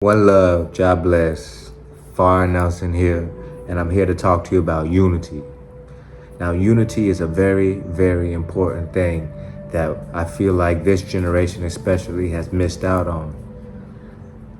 One love, God bless. Far Nelson here, and I'm here to talk to you about unity. Now, unity is a very, very important thing that I feel like this generation especially has missed out on.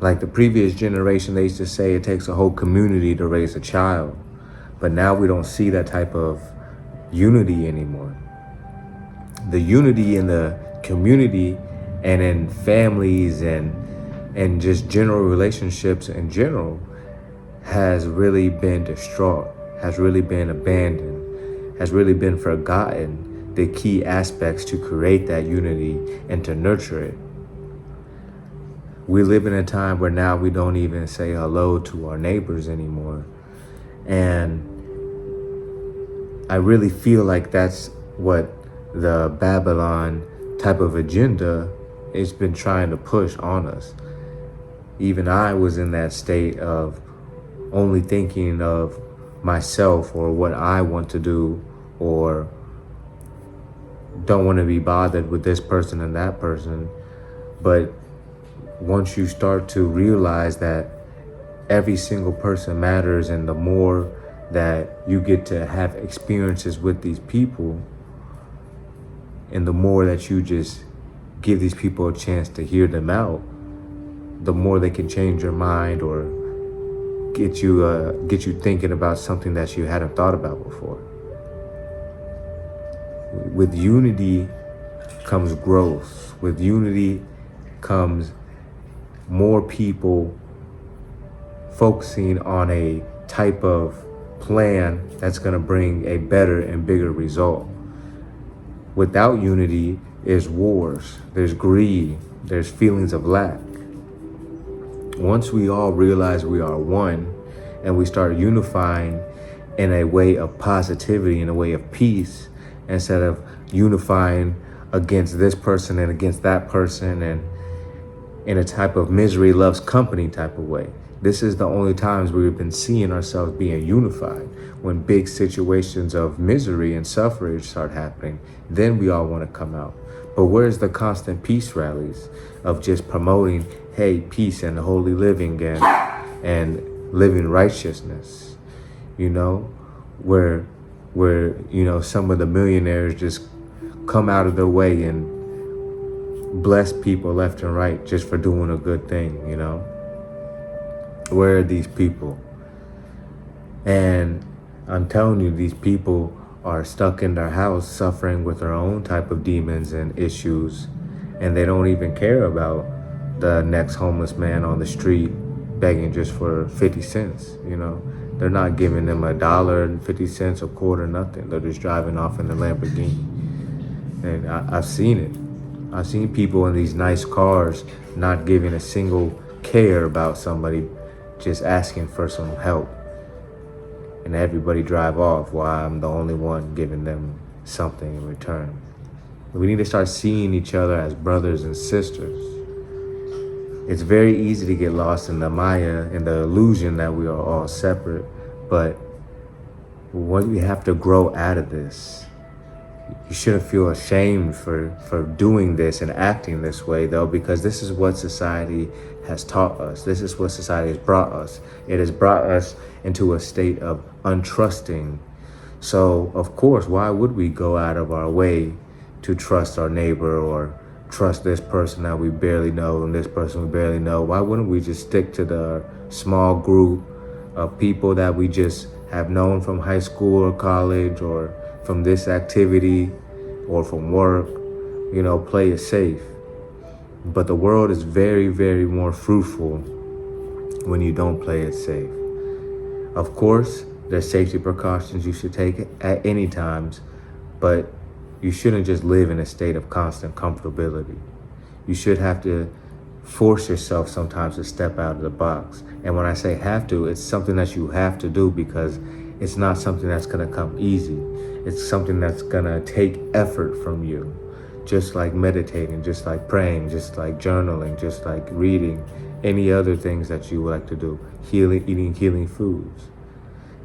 Like the previous generation, they used to say it takes a whole community to raise a child, but now we don't see that type of unity anymore. The unity in the community and in families and just general relationships in general has really been distraught, has really been abandoned, has really been forgotten the key aspects to create that unity and to nurture it. We live in a time where now we don't even say hello to our neighbors anymore. And I really feel like that's what the Babylon type of agenda has been trying to push on us. Even I was in that state of only thinking of myself or what I want to do, or don't want to be bothered with this person and that person. But once you start to realize that every single person matters, and the more that you get to have experiences with these people, and the more that you just give these people a chance to hear them out, the more they can change your mind or get you thinking about something that you hadn't thought about before. With unity comes growth. With unity comes more people focusing on a type of plan that's going to bring a better and bigger result. Without unity, there's wars, there's greed, there's feelings of lack. Once we all realize we are one and we start unifying in a way of positivity, in a way of peace, instead of unifying against this person and against that person and in a type of misery loves company type of way. This is the only times we've been seeing ourselves being unified. When big situations of misery and suffrage start happening, then we all want to come out. But where's the constant peace rallies of just promoting, hey, peace and holy living and living righteousness? You know, where some of the millionaires just come out of their way and bless people left and right just for doing a good thing, Where are these people? And I'm telling you, these people are stuck in their house suffering with their own type of demons and issues, and they don't even care about the next homeless man on the street begging just for 50 cents, They're not giving them $1.50, a quarter, nothing. They're just driving off in a Lamborghini. And I've seen it. I've seen people in these nice cars not giving a single care about somebody, just asking for some help. And everybody drive off while I'm the only one giving them something in return. We need to start seeing each other as brothers and sisters. It's very easy to get lost in the Maya and the illusion that we are all separate, but we have to grow out of this. You shouldn't feel ashamed for doing this and acting this way, though, because this is what society has taught us. This is what society has brought us. It has brought us into a state of untrusting. So, of course, why would we go out of our way to trust our neighbor or trust this person that we barely know and this person we barely know? Why wouldn't we just stick to the small group of people that we just have known from high school or college or from this activity or from work? Play it safe. But the world is very, very more fruitful when you don't play it safe. Of course, there's safety precautions you should take at any times, but you shouldn't just live in a state of constant comfortability. You should have to force yourself sometimes to step out of the box. And when I say have to, it's something that you have to do, because it's not something that's going to come easy. It's something that's going to take effort from you. Just like meditating, just like praying, just like journaling, just like reading, any other things that you would like to do, eating healing foods.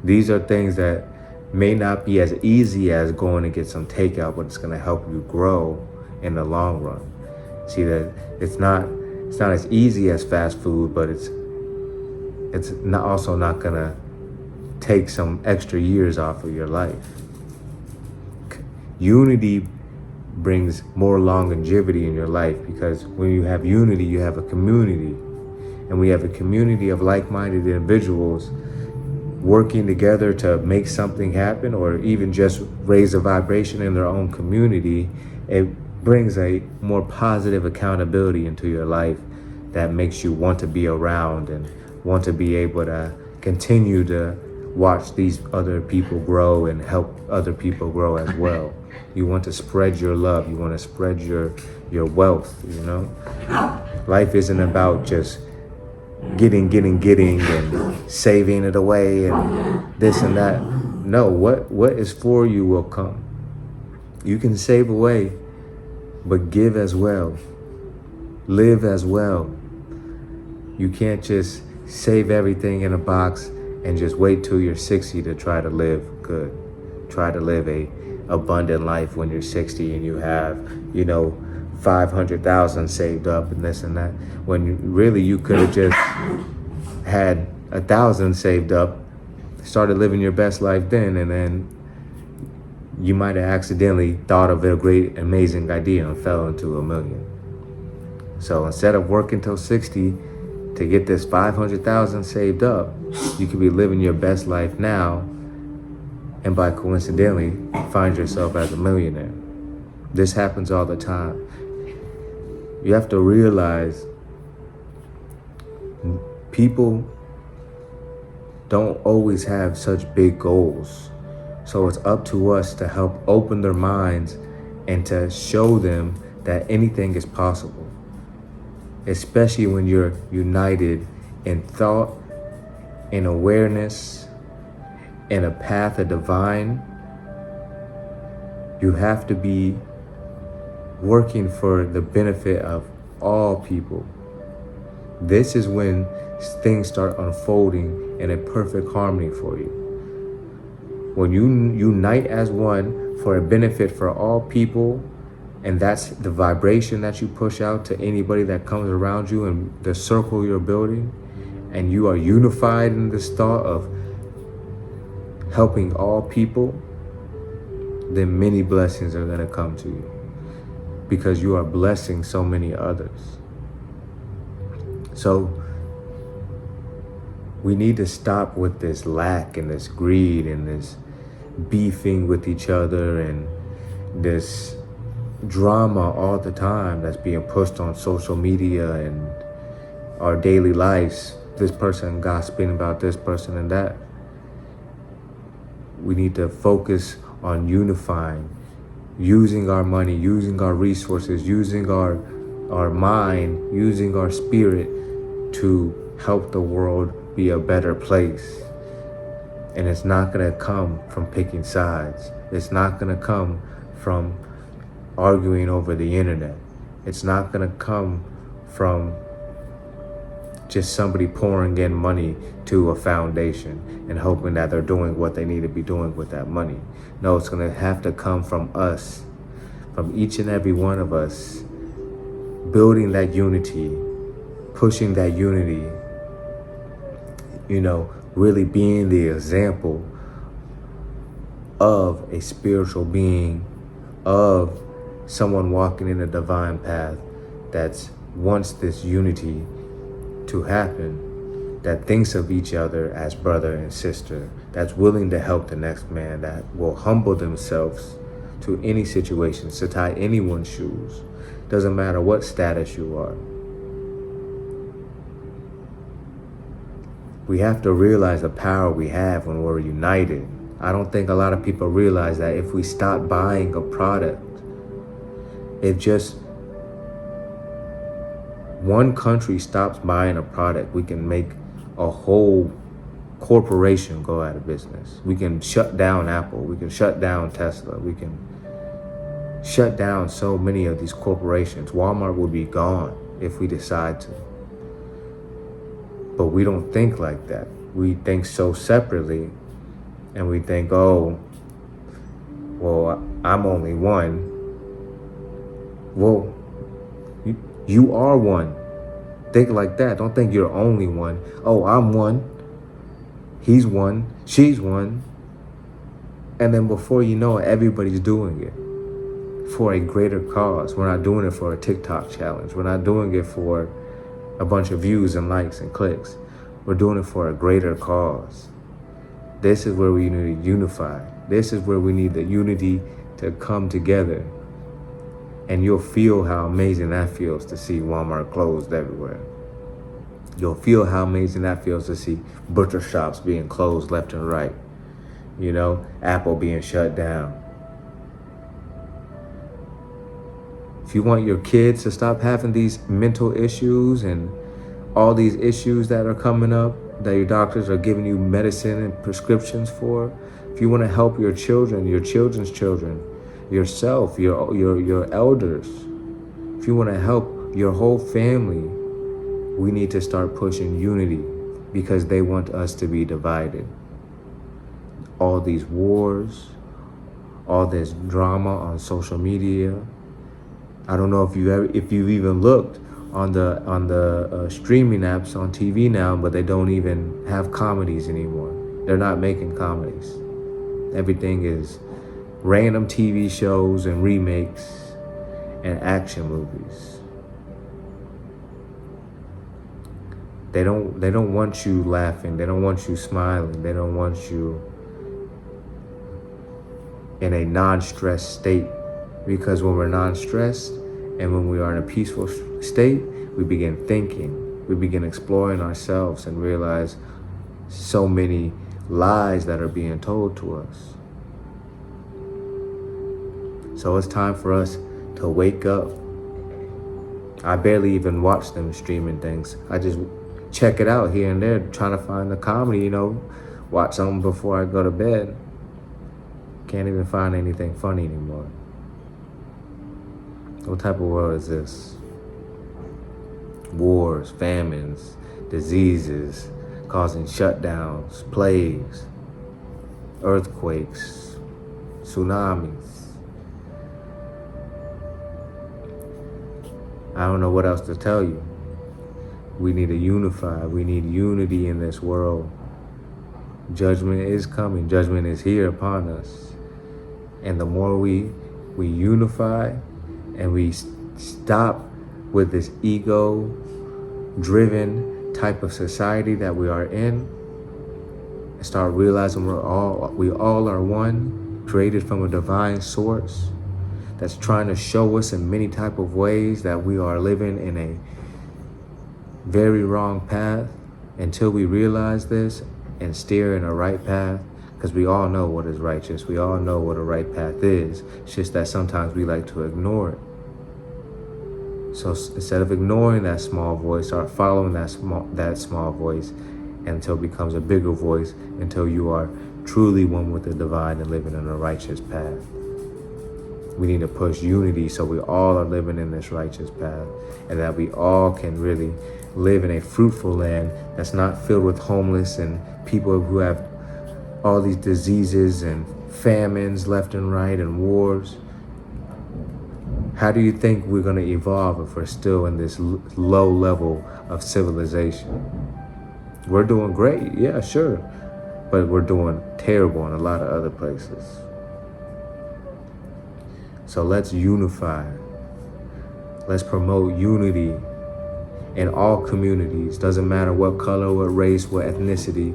These are things that may not be as easy as going to get some takeout, but it's going to help you grow in the long run. See that it's not as easy as fast food, but it's it's not also not gonna take some extra years off of your life. Unity brings more longevity in your life, because when you have unity, you have a community. And we have a community of like-minded individuals working together to make something happen, or even just raise a vibration in their own community. It brings a more positive accountability into your life that makes you want to be around and want to be able to continue to watch these other people grow and help other people grow as well. You want to spread your love. You want to spread your wealth, you know? Life isn't about just getting and saving it away and this and that. No, what is for you will come. You can save away, but give as well. Live as well. You can't just save everything in a box and just wait till you're 60 to try to live good. Try to live a abundant life when you're 60 and you have, 500,000 saved up and this and that, when really you could have just had 1,000 saved up, started living your best life then, and then you might have accidentally thought of a great, amazing idea and fell into $1 million. So instead of working till 60 to get this 500,000 saved up, you could be living your best life now, and by coincidentally find yourself as a millionaire. This happens all the time. You have to realize people don't always have such big goals. So it's up to us to help open their minds and to show them that anything is possible. Especially when you're united in thought, in awareness, in a path of divine. You have to be working for the benefit of all people. This is when things start unfolding in a perfect harmony for you. When you unite as one for a benefit for all people, and that's the vibration that you push out to anybody that comes around you and the circle you're building, and you are unified in this thought of helping all people, then many blessings are going to come to you, because you are blessing so many others. So we need to stop with this lack and this greed and this beefing with each other and this drama all the time that's being pushed on social media and our daily lives. This person gossiping about this person and that. We need to focus on unifying, using our money, using our resources, using our mind, using our spirit to help the world be a better place. And it's not going to come from picking sides. It's not going to come from arguing over the internet. It's not going to come from just somebody pouring in money to a foundation and hoping that they're doing what they need to be doing with that money. No, it's going to have to come from us, from each and every one of us, building that unity, pushing that unity, really being the example of a spiritual being, of someone walking in a divine path that wants this unity to happen, that thinks of each other as brother and sister, that's willing to help the next man, that will humble themselves to any situation, to tie anyone's shoes. Doesn't matter what status you are. We have to realize the power we have when we're united. I don't think a lot of people realize that if we stop buying a product, if just one country stops buying a product, we can make a whole corporation go out of business. We can shut down Apple. We can shut down Tesla. We can shut down so many of these corporations. Walmart will be gone if we decide to. But we don't think like that. We think so separately, and we think, oh, well, I'm only one. Well, you are one. Think like that. Don't think you're only one. Oh, I'm one. He's one. She's one. And then before you know it, everybody's doing it for a greater cause. We're not doing it for a TikTok challenge. We're not doing it for a bunch of views and likes and clicks. We're doing it for a greater cause. This is where we need to unify. This is where we need the unity to come together. And you'll feel how amazing that feels to see Walmart closed everywhere. You'll feel how amazing that feels to see butcher shops being closed left and right. You know, Apple being shut down. If you want your kids to stop having these mental issues and all these issues that are coming up, that your doctors are giving you medicine and prescriptions for, if you want to help your children, your children's children, yourself, your elders, if you want to help your whole family, we need to start pushing unity because they want us to be divided. All these wars, all this drama on social media. I don't know if you've even looked on the streaming apps on TV now, but they don't even have comedies anymore. They're not making comedies. Everything is random TV shows and remakes and action movies. They don't want you laughing. They don't want you smiling. They don't want you in a non-stressed state, because when we're non-stressed and when we are in a peaceful state, we begin thinking, we begin exploring ourselves and realize so many lies that are being told to us. So it's time for us to wake up. I barely even watch them streaming things. I just check it out here and there, trying to find the comedy, watch something before I go to bed. Can't even find anything funny anymore. What type of world is this? Wars, famines, diseases causing shutdowns, plagues, earthquakes, tsunamis. I don't know what else to tell you. We need to unify. We need unity in this world. Judgment is coming. Judgment is here upon us. And the more we unify and we stop with this ego-driven type of society that we are in, and start realizing we all are one, created from a divine source that's trying to show us in many type of ways that we are living in a very wrong path. Until we realize this and steer in a right path, because we all know what is righteous. We all know what a right path is. It's just that sometimes we like to ignore it. So instead of ignoring that small voice, start following that small voice until it becomes a bigger voice, until you are truly one with the divine and living in a righteous path. We need to push unity so we all are living in this righteous path, and that we all can really live in a fruitful land that's not filled with homeless and people who have all these diseases and famines left and right and wars. How do you think we're going to evolve if we're still in this low level of civilization? We're doing great, yeah, sure, but we're doing terrible in a lot of other places. So let's unify. Let's promote unity in all communities. Doesn't matter what color, what race, what ethnicity.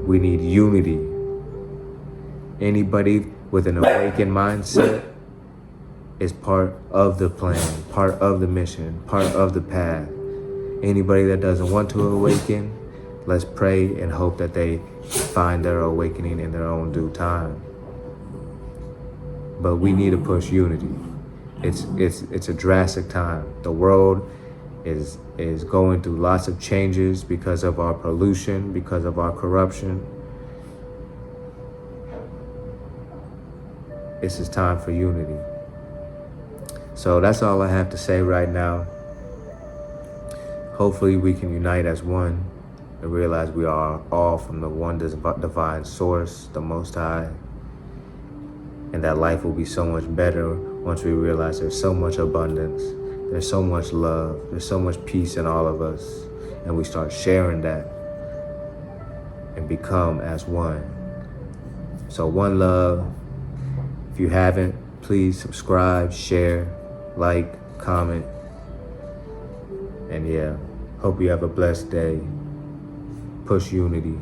We need unity. Anybody with an awakened mindset is part of the plan, part of the mission, part of the path. Anybody that doesn't want to awaken, let's pray and hope that they find their awakening in their own due time. But we need to push unity. It's a drastic time. The world is going through lots of changes because of our pollution, because of our corruption. This is time for unity. So that's all I have to say right now. Hopefully we can unite as one and realize we are all from the one divine source, the Most High. And that life will be so much better once we realize there's so much abundance, there's so much love, there's so much peace in all of us, and we start sharing that and become as one. So one love. If you haven't, please subscribe, share, like, comment. And yeah, hope you have a blessed day. Push unity.